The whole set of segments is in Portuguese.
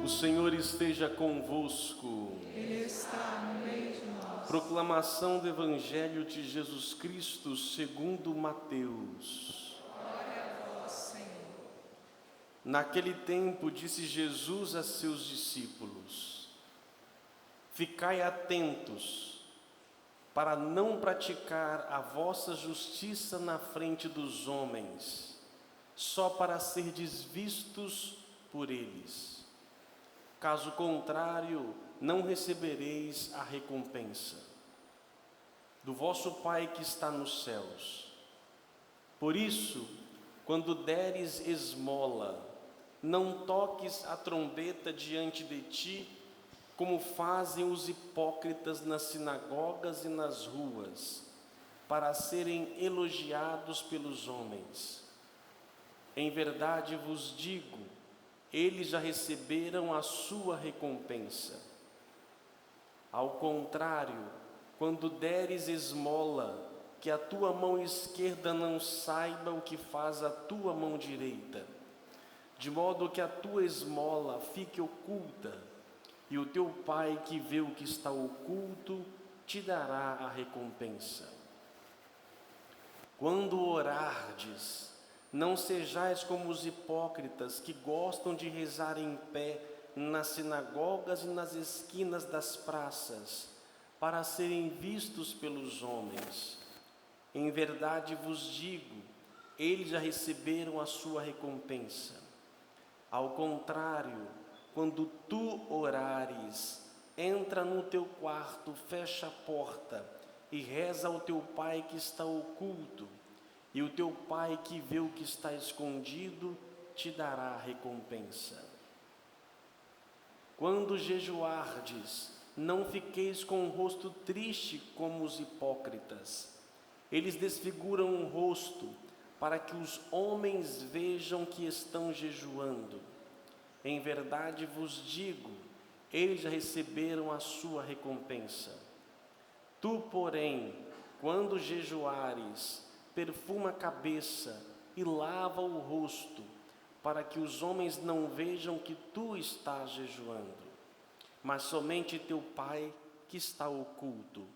O Senhor esteja convosco. Ele está no meio de nós. Proclamação do Evangelho de Jesus Cristo segundo Mateus. Glória a vós, Senhor. Naquele tempo disse Jesus a seus discípulos: Ficai atentos, para não praticar a vossa justiça na frente dos homens, só para serdes vistos por eles. Caso contrário, não recebereis a recompensa do vosso Pai que está nos céus. Por isso, quando deres esmola, não toques a trombeta diante de ti, como fazem os hipócritas nas sinagogas e nas ruas, para serem elogiados pelos homens. Em verdade vos digo, eles já receberam a sua recompensa. Ao contrário, quando deres esmola, que a tua mão esquerda não saiba o que faz a tua mão direita, de modo que a tua esmola fique oculta, e o teu Pai que vê o que está oculto te dará a recompensa. Quando orardes, não sejais como os hipócritas que gostam de rezar em pé nas sinagogas e nas esquinas das praças, para serem vistos pelos homens. Em verdade vos digo, eles já receberam a sua recompensa. Ao contrário, quando tu orares, entra no teu quarto, fecha a porta e reza ao teu Pai que está oculto, e o teu Pai que vê o que está escondido te dará a recompensa. Quando jejuardes, não fiqueis com o rosto triste como os hipócritas. Eles desfiguram o rosto para que os homens vejam que estão jejuando. Em verdade vos digo, eles já receberam a sua recompensa. Tu, porém, quando jejuares, perfuma a cabeça e lava o rosto, para que os homens não vejam que tu estás jejuando, mas somente teu Pai que está oculto.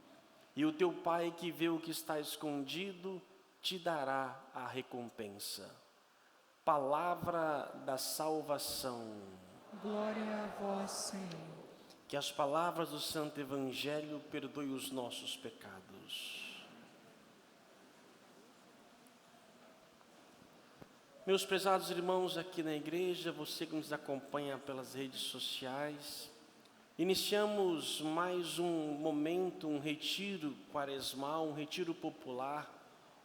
E o teu Pai que vê o que está escondido te dará a recompensa. Palavra da salvação. Glória a vós, Senhor. Que as palavras do Santo Evangelho perdoem os nossos pecados. Meus prezados irmãos aqui na igreja, você que nos acompanha pelas redes sociais, iniciamos mais um momento, um retiro quaresmal, um retiro popular,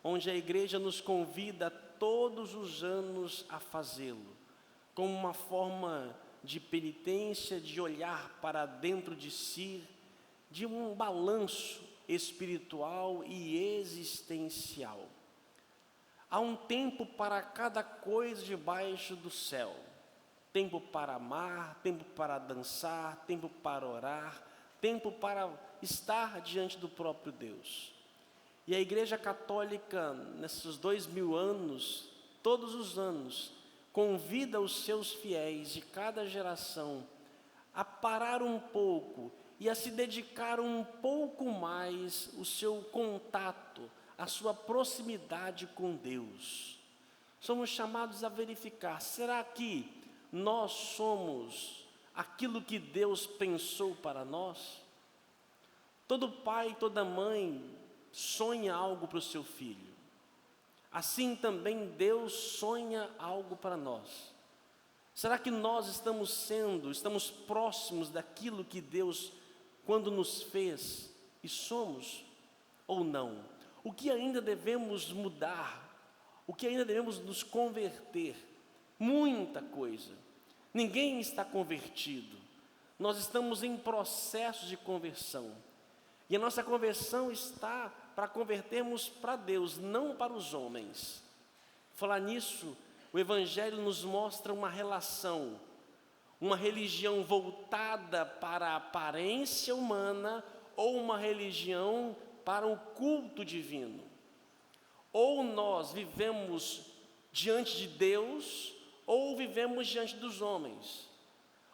onde a igreja nos convida todos os anos a fazê-lo, como uma forma de penitência, de olhar para dentro de si, de um balanço espiritual e existencial. Há um tempo para cada coisa debaixo do céu. Tempo para amar, tempo para dançar, tempo para orar, tempo para estar diante do próprio Deus. E a Igreja Católica, nesses 2000 anos, todos os anos, convida os seus fiéis de cada geração a parar um pouco e a se dedicar um pouco mais o seu contato, a sua proximidade com Deus. Somos chamados a verificar, será que nós somos aquilo que Deus pensou para nós? Todo pai, toda mãe sonha algo para o seu filho. Assim também Deus sonha algo para nós. Será que nós estamos próximos daquilo que Deus, quando nos fez, e somos ou não? O que ainda devemos mudar? O que ainda devemos nos converter? Muita coisa. Ninguém está convertido. Nós estamos em processo de conversão. E a nossa conversão está para convertermos para Deus, não para os homens. Falar nisso, o Evangelho nos mostra uma relação, uma religião voltada para a aparência humana ou uma religião para o culto divino. Ou nós vivemos diante de Deus, ou vivemos diante dos homens.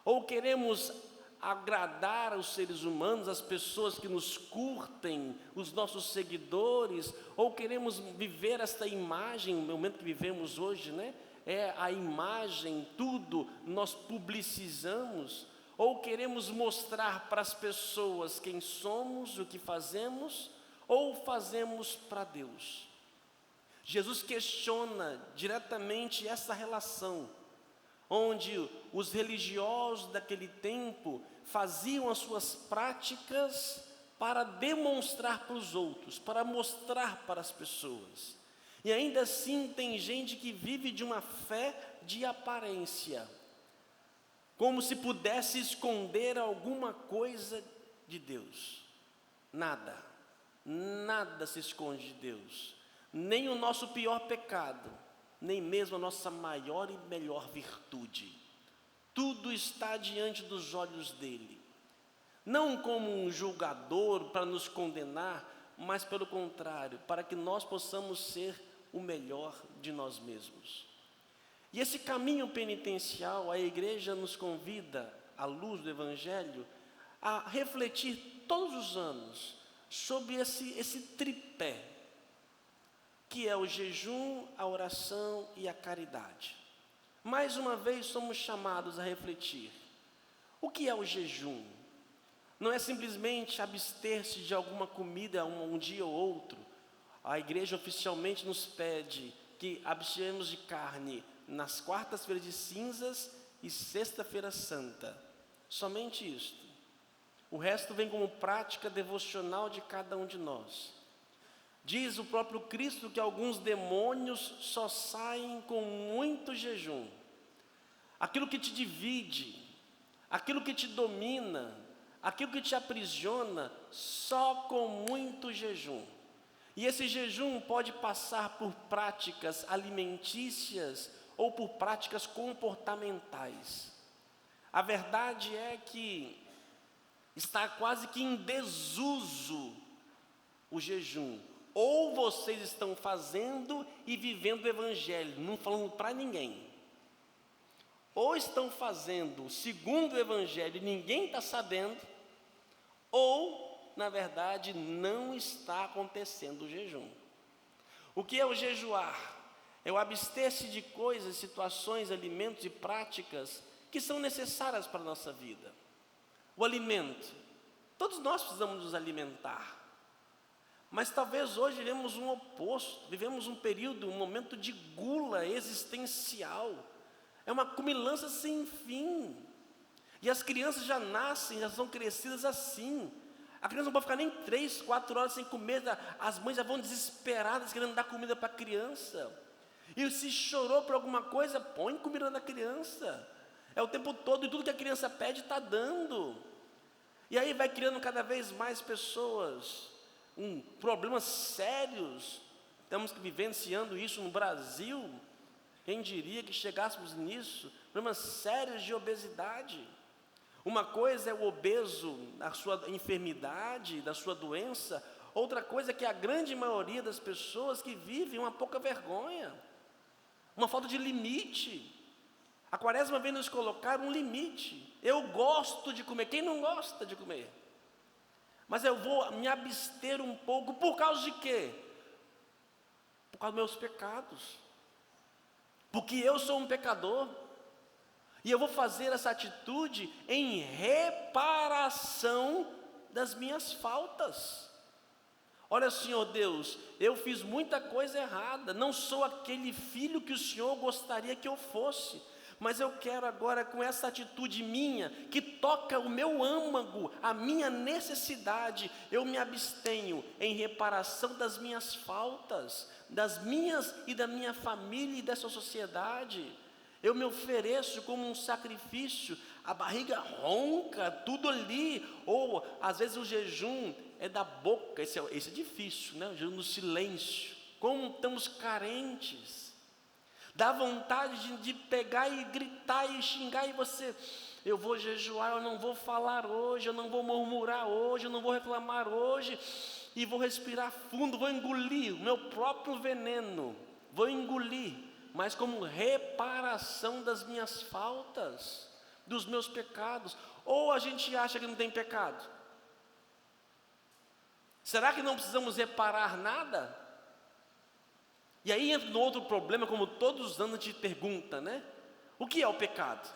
Ou queremos agradar os seres humanos, as pessoas que nos curtem, os nossos seguidores, ou queremos viver esta imagem, no momento que vivemos hoje, né? É a imagem, tudo nós publicizamos, ou queremos mostrar para as pessoas quem somos, o que fazemos, ou fazemos para Deus. Jesus questiona diretamente essa relação, onde os religiosos daquele tempo faziam as suas práticas para demonstrar para os outros, para mostrar para as pessoas. E ainda assim tem gente que vive de uma fé de aparência, como se pudesse esconder alguma coisa de Deus. Nada se esconde de Deus, nem o nosso pior pecado, nem mesmo a nossa maior e melhor virtude. Tudo está diante dos olhos dele, não como um julgador para nos condenar, mas pelo contrário, para que nós possamos ser o melhor de nós mesmos. E esse caminho penitencial, a igreja nos convida, à luz do Evangelho, a refletir todos os anos sobre esse tripé, que é o jejum, a oração e a caridade. Mais uma vez somos chamados a refletir. O que é o jejum? Não é simplesmente abster-se de alguma comida um dia ou outro. A igreja oficialmente nos pede que abstemos de carne nas quartas-feiras de cinzas e sexta-feira santa. Somente isto. O resto vem como prática devocional de cada um de nós. Diz o próprio Cristo que alguns demônios só saem com muito jejum. Aquilo que te divide, aquilo que te domina, aquilo que te aprisiona, só com muito jejum. E esse jejum pode passar por práticas alimentícias ou por práticas comportamentais. A verdade é que está quase que em desuso o jejum. Ou vocês estão fazendo e vivendo o Evangelho, não falando para ninguém. Ou estão fazendo segundo o Evangelho e ninguém está sabendo, ou, na verdade, não está acontecendo o jejum. O que é o jejuar? É o abster-se de coisas, situações, alimentos e práticas que são necessárias para a nossa vida. O alimento, todos nós precisamos nos alimentar. Mas talvez hoje vivemos um oposto, vivemos um período, um momento de gula existencial. É uma cumilança sem fim. E as crianças já nascem, já são crescidas assim. A criança não pode ficar nem 3, 4 horas sem comer, as mães já vão desesperadas querendo dar comida para a criança. E se chorou por alguma coisa, põe comida na criança. É o tempo todo, e tudo que a criança pede está dando. E aí vai criando cada vez mais pessoas problemas sérios. Estamos vivenciando isso no Brasil. Quem diria que chegássemos nisso? Problemas sérios de obesidade. Uma coisa é o obeso, da sua enfermidade, da sua doença. Outra coisa é que a grande maioria das pessoas que vivem uma pouca vergonha, uma falta de limite. A Quaresma vem nos colocar um limite. Eu gosto de comer. Quem não gosta de comer? Mas eu vou me abster um pouco, por causa de quê? Por causa dos meus pecados. Porque eu sou um pecador. E eu vou fazer essa atitude em reparação das minhas faltas. Olha, Senhor Deus, eu fiz muita coisa errada, não sou aquele filho que o Senhor gostaria que eu fosse. Mas eu quero agora, com essa atitude minha, que toca o meu âmago, a minha necessidade, eu me abstenho em reparação das minhas faltas, das minhas e da minha família e dessa sociedade. Eu me ofereço como um sacrifício, a barriga ronca, tudo ali. Ou, às vezes, o jejum é da boca, esse é difícil, né? O jejum no silêncio. Como estamos carentes. Dá vontade de pegar e gritar e xingar, e você, eu vou jejuar, eu não vou falar hoje, eu não vou murmurar hoje, eu não vou reclamar hoje, e vou respirar fundo, vou engolir o meu próprio veneno, vou engolir, mas como reparação das minhas faltas, dos meus pecados. Ou a gente acha que não tem pecado? Será que não precisamos reparar nada? E aí entra no outro problema, como todos os anos a gente pergunta, né? O que é o pecado?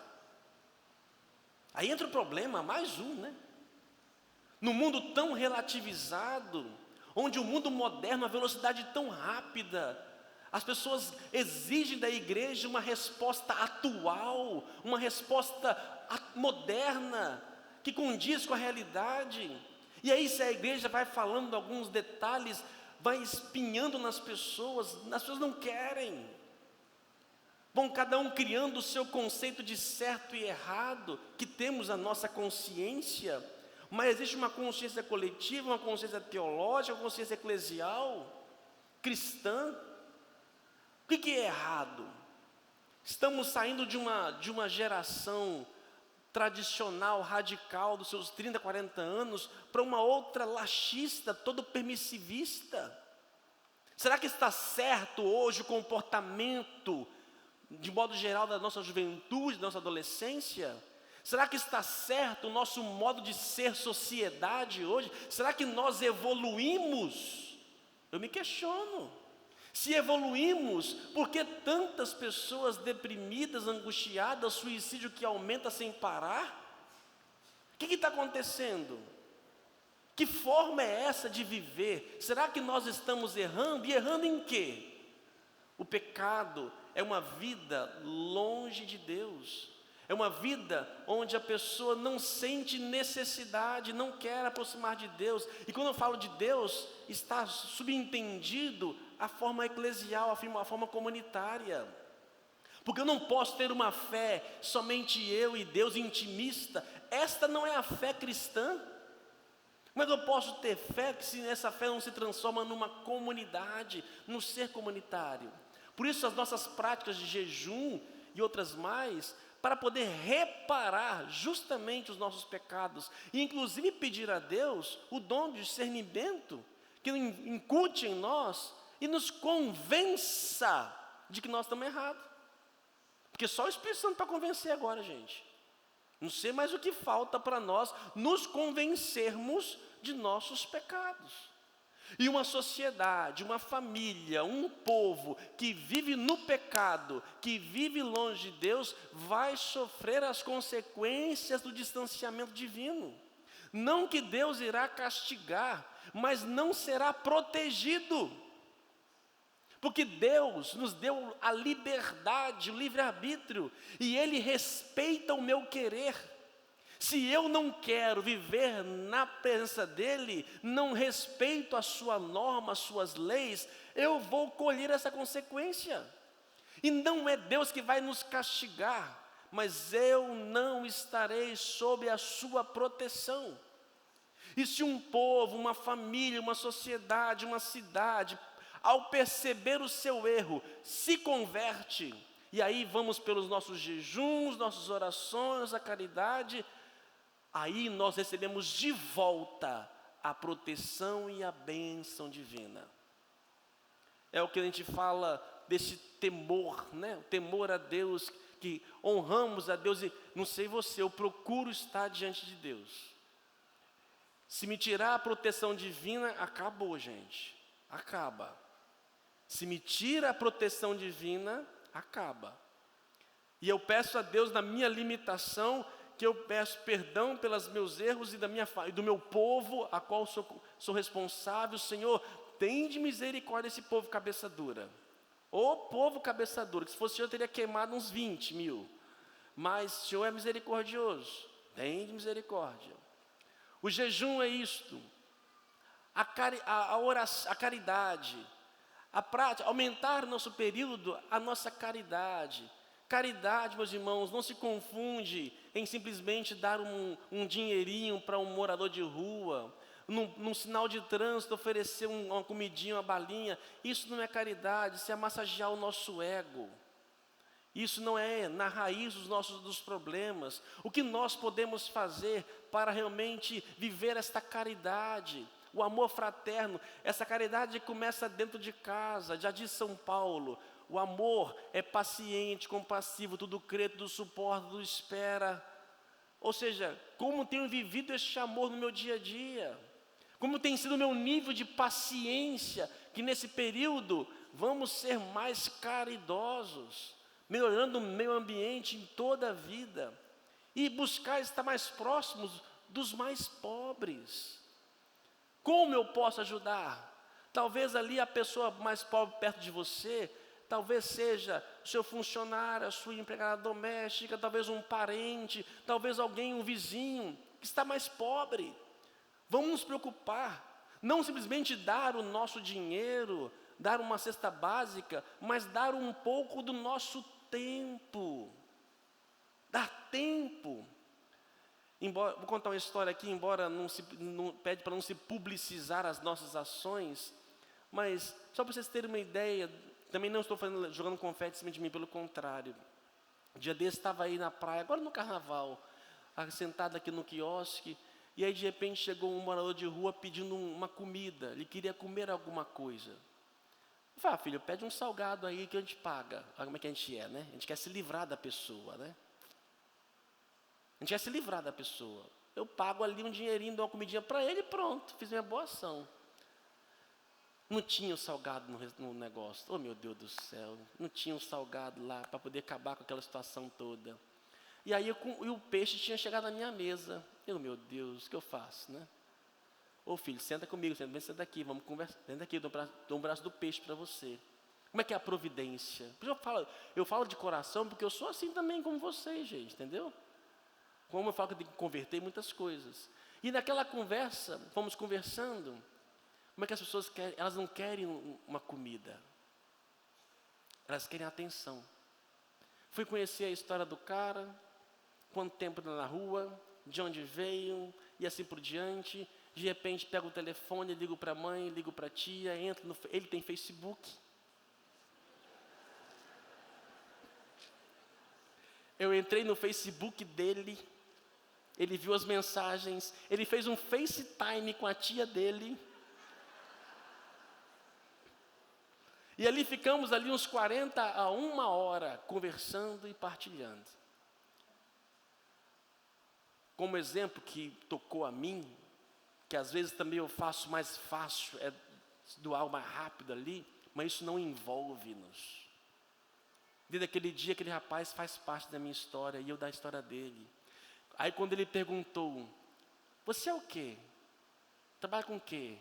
Aí entra o problema, mais um, né? No mundo tão relativizado, onde o mundo moderno, a velocidade tão rápida, as pessoas exigem da igreja uma resposta atual, uma resposta moderna, que condiz com a realidade. E aí, se a igreja vai falando alguns detalhes, vai espinhando nas pessoas, as pessoas não querem. Vão cada um criando o seu conceito de certo e errado, que temos a nossa consciência, mas existe uma consciência coletiva, uma consciência teológica, uma consciência eclesial, cristã. O que é errado? Estamos saindo de uma geração tradicional, radical, dos seus 30, 40 anos, para uma outra laxista, todo permissivista. Será que está certo hoje o comportamento, de modo geral, da nossa juventude, da nossa adolescência? Será que está certo o nosso modo de ser sociedade hoje? Será que nós evoluímos? Eu me questiono. Se evoluímos, por que tantas pessoas deprimidas, angustiadas, suicídio que aumenta sem parar? O que está acontecendo? Que forma é essa de viver? Será que nós estamos errando? E errando em quê? O pecado é uma vida longe de Deus. É uma vida onde a pessoa não sente necessidade, não quer aproximar de Deus. E quando eu falo de Deus, está subentendido a forma eclesial, a forma comunitária. Porque eu não posso ter uma fé somente eu e Deus, intimista. Esta não é a fé cristã. Mas eu posso ter fé se essa fé não se transforma numa comunidade, num ser comunitário. Por isso as nossas práticas de jejum e outras mais, para poder reparar justamente os nossos pecados, e inclusive pedir a Deus o dom de discernimento, que incute em nós e nos convença de que nós estamos errados. Porque só o Espírito Santo para convencer agora, gente. Não sei mais o que falta para nós nos convencermos de nossos pecados. E uma sociedade, uma família, um povo que vive no pecado, que vive longe de Deus, vai sofrer as consequências do distanciamento divino. Não que Deus irá castigar, mas não será protegido. Porque Deus nos deu a liberdade, o livre-arbítrio, e Ele respeita o meu querer. Se eu não quero viver na presença dEle, não respeito a sua norma, as suas leis, eu vou colher essa consequência. E não é Deus que vai nos castigar, mas eu não estarei sob a sua proteção. E se um povo, uma família, uma sociedade, uma cidade, ao perceber o seu erro, se converte, e aí vamos pelos nossos jejuns, nossas orações, a caridade, aí nós recebemos de volta a proteção e a bênção divina. É o que a gente fala desse temor, né? O temor a Deus, que honramos a Deus, e não sei você, eu procuro estar diante de Deus. Se me tirar a proteção divina, acabou, gente, acaba. Se me tira a proteção divina, acaba. E eu peço a Deus, na minha limitação, que eu peço perdão pelos meus erros e do meu povo, a qual sou responsável. Senhor, tende misericórdia desse povo cabeça dura. Ô povo cabeça dura, que se fosse eu teria queimado uns 20 mil. Mas o Senhor é misericordioso, tende misericórdia. O jejum é isto, a oração, a caridade, a prática, aumentar nosso período, a nossa caridade. Caridade, meus irmãos, não se confunde em simplesmente dar um dinheirinho para um morador de rua, num sinal de trânsito oferecer uma comidinha, uma balinha. Isso não é caridade, isso é massagear o nosso ego. Isso não é na raiz dos problemas. O que nós podemos fazer para realmente viver esta caridade? O amor fraterno, essa caridade começa dentro de casa. Já diz São Paulo, o amor é paciente, compassivo, tudo crê, tudo suporta, tudo espera. Ou seja, como tenho vivido este amor no meu dia a dia? Como tem sido o meu nível de paciência, que nesse período vamos ser mais caridosos, melhorando o meio ambiente em toda a vida, e buscar estar mais próximos dos mais pobres. Como eu posso ajudar? Talvez ali a pessoa mais pobre perto de você, talvez seja o seu funcionário, a sua empregada doméstica, talvez um parente, talvez alguém, um vizinho, que está mais pobre. Vamos nos preocupar, não simplesmente dar o nosso dinheiro, dar uma cesta básica, mas dar um pouco do nosso tempo. Dar tempo. Vou contar uma história aqui, embora não pede para não se publicizar as nossas ações, mas só para vocês terem uma ideia, também não estou jogando confete em cima de mim, pelo contrário. Um dia desse estava aí na praia, agora no carnaval, sentado aqui no quiosque, e aí de repente chegou um morador de rua pedindo uma comida, ele queria comer alguma coisa. Eu falei, filho, pede um salgado aí que a gente paga. Olha como é que a gente é, né? A gente quer se livrar da pessoa, né? A gente quer se livrar da pessoa. Eu pago ali um dinheirinho, dou uma comidinha para ele e pronto, fiz minha boa ação. Não tinha o salgado no negócio. Oh, meu Deus do céu, não tinha o salgado lá para poder acabar com aquela situação toda. E aí o peixe tinha chegado na minha mesa. Meu Deus, o que eu faço, né? Ô filho, senta comigo, senta aqui, vamos conversar. Senta aqui, eu dou um braço do peixe para você. Como é que é a providência? Eu falo de coração porque eu sou assim também como vocês, gente, entendeu? Como eu falo que eu tenho que converter muitas coisas. E naquela conversa, fomos conversando, como é que as pessoas querem? Elas não querem uma comida. Elas querem atenção. Fui conhecer a história do cara, quanto tempo na rua, de onde veio, e assim por diante. De repente pego o telefone, ligo para a mãe, ligo para a tia, ele tem Facebook. Eu entrei no Facebook dele, ele viu as mensagens, ele fez um FaceTime com a tia dele. E ali ficamos ali uns 40 a 1 hora, conversando e partilhando. Como exemplo que tocou a mim, que às vezes também eu faço mais fácil, é doar mais rápido ali, mas isso não envolve-nos. Desde aquele dia, aquele rapaz faz parte da minha história e eu da história dele. Aí quando ele perguntou, você é o quê? Trabalha com o quê?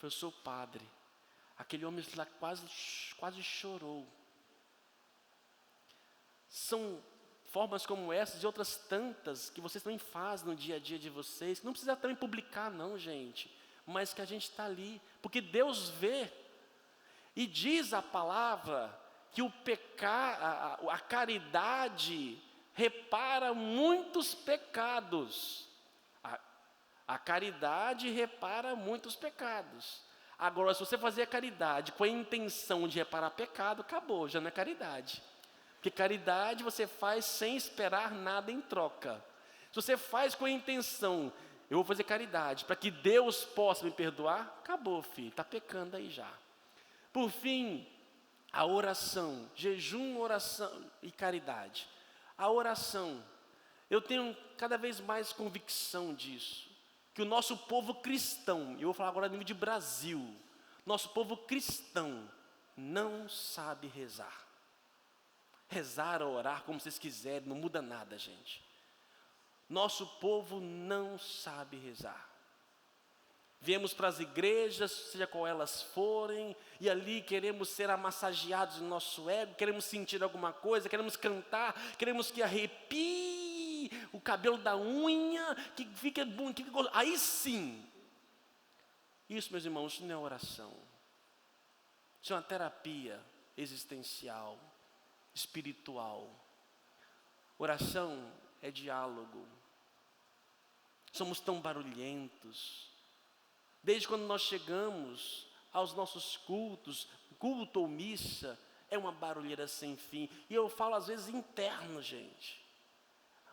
Eu sou padre. Aquele homem lá quase chorou. São formas como essas e outras tantas que vocês também fazem no dia a dia de vocês, que não precisa também publicar não, gente, mas que a gente está ali, porque Deus vê, e diz a palavra, que a caridade repara muitos pecados, a caridade repara muitos pecados. Agora, se você fazer a caridade com a intenção de reparar pecado, acabou, já não é caridade. Porque caridade você faz sem esperar nada em troca. Se você faz com a intenção, eu vou fazer caridade para que Deus possa me perdoar, acabou, filho, está pecando aí já. Por fim, a oração, jejum, oração e caridade. A oração, eu tenho cada vez mais convicção disso, que o nosso povo cristão, eu vou falar agora no nível de Brasil, nosso povo cristão não sabe rezar. Rezar ou orar, como vocês quiserem, não muda nada, gente. Nosso povo não sabe rezar. Viemos para as igrejas, seja qual elas forem, e ali queremos ser amassageados no nosso ego, queremos sentir alguma coisa, queremos cantar, queremos que arrepie o cabelo da unha, que fique bom, que fique gostoso. Aí sim. Isso, meus irmãos, isso não é oração. Isso é uma terapia existencial, espiritual. Oração é diálogo. Somos tão barulhentos. Desde quando nós chegamos aos nossos cultos, culto ou missa, é uma barulheira sem fim. E eu falo às vezes interno, gente.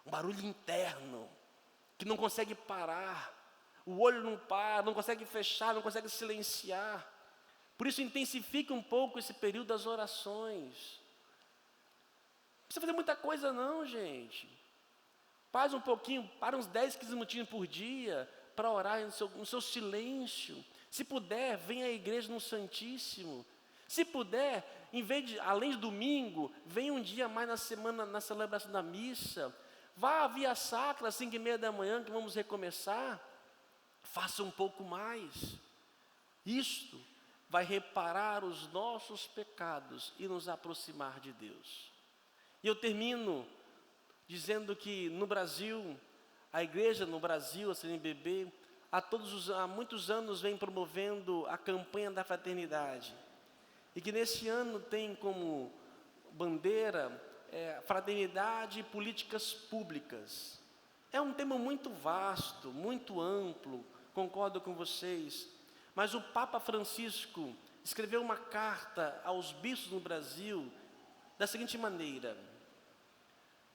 Um barulho interno, que não consegue parar. O olho não para, não consegue fechar, não consegue silenciar. Por isso intensifique um pouco esse período das orações. Não precisa fazer muita coisa não, gente. Faz um pouquinho, para uns 10, 15 minutinhos por dia, para orar no seu silêncio. Se puder, venha à igreja no Santíssimo. Se puder, além de domingo, venha um dia mais na semana, na celebração da missa. Vá à Via Sacra às 5h30 da manhã, que vamos recomeçar. Faça um pouco mais. Isto vai reparar os nossos pecados e nos aproximar de Deus. E eu termino dizendo que no Brasil, a igreja no Brasil, a CNBB, há muitos anos vem promovendo a campanha da fraternidade. E que nesse ano tem como bandeira fraternidade e políticas públicas. É um tema muito vasto, muito amplo, concordo com vocês. Mas o Papa Francisco escreveu uma carta aos bispos no Brasil da seguinte maneira: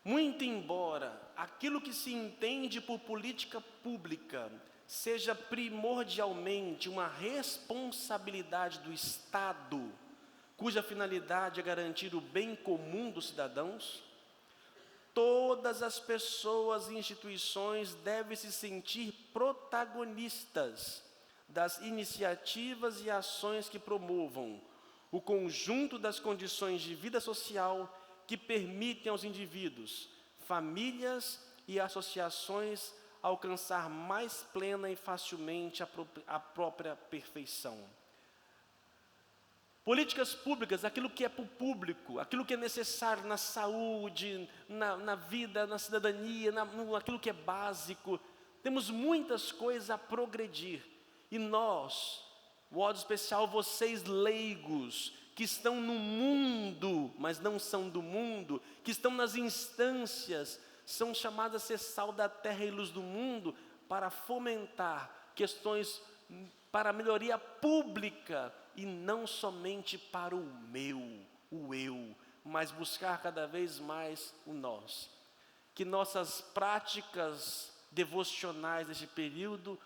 muito embora aquilo que se entende por política pública seja primordialmente uma responsabilidade do Estado, cuja finalidade é garantir o bem comum dos cidadãos, todas as pessoas e instituições devem se sentir protagonistas das iniciativas e ações que promovam o conjunto das condições de vida social que permitem aos indivíduos, famílias e associações alcançar mais plena e facilmente a própria perfeição. Políticas públicas, aquilo que é para o público, aquilo que é necessário na saúde, na vida, na cidadania, aquilo que é básico. Temos muitas coisas a progredir. E nós, modo especial, vocês leigos, que estão no mundo, mas não são do mundo, que estão nas instâncias, são chamados a ser sal da terra e luz do mundo, para fomentar questões para a melhoria pública, e não somente para o eu, mas buscar cada vez mais o nós. Que nossas práticas devocionais neste período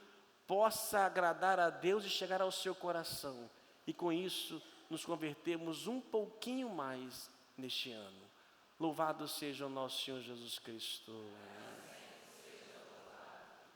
possa agradar a Deus e chegar ao seu coração, e com isso nos convertermos um pouquinho mais neste ano. Louvado seja o nosso Senhor Jesus Cristo.